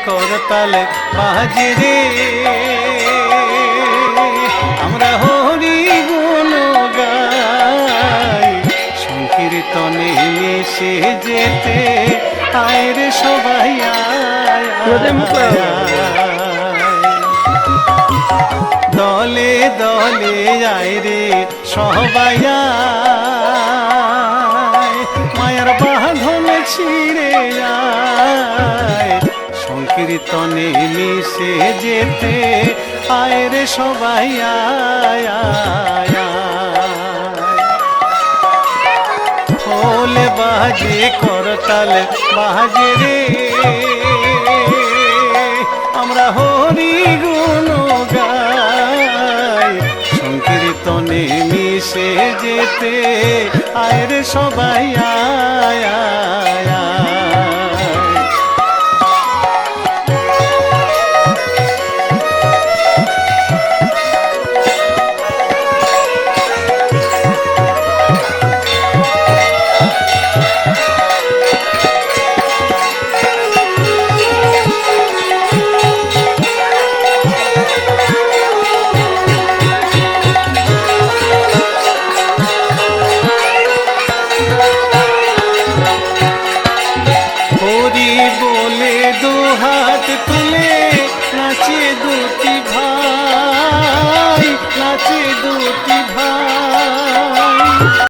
করতালে বাজে রে, আমরা হরি গুণ গাই সংকীর্তনে মিশে যেতে আয় রে সবাই আয়, দলে দলে আয় রে সবাই আয়, মায়ার বাঁধন ছিঁড়ে যায় সংকীর্তনে মিশে যেতে আয় রে সবাই আয়, আয়, খোল বাজে করতাল বাজে রে, আমরা হরি গুণ গাই সংকীর্তনে মিশে যেতে আয় রে সবাই আয়, আয়, আয়। হরি বলে দু হাত তুলে নাচে দুটি ভাই, নাচে দুটি ভাই।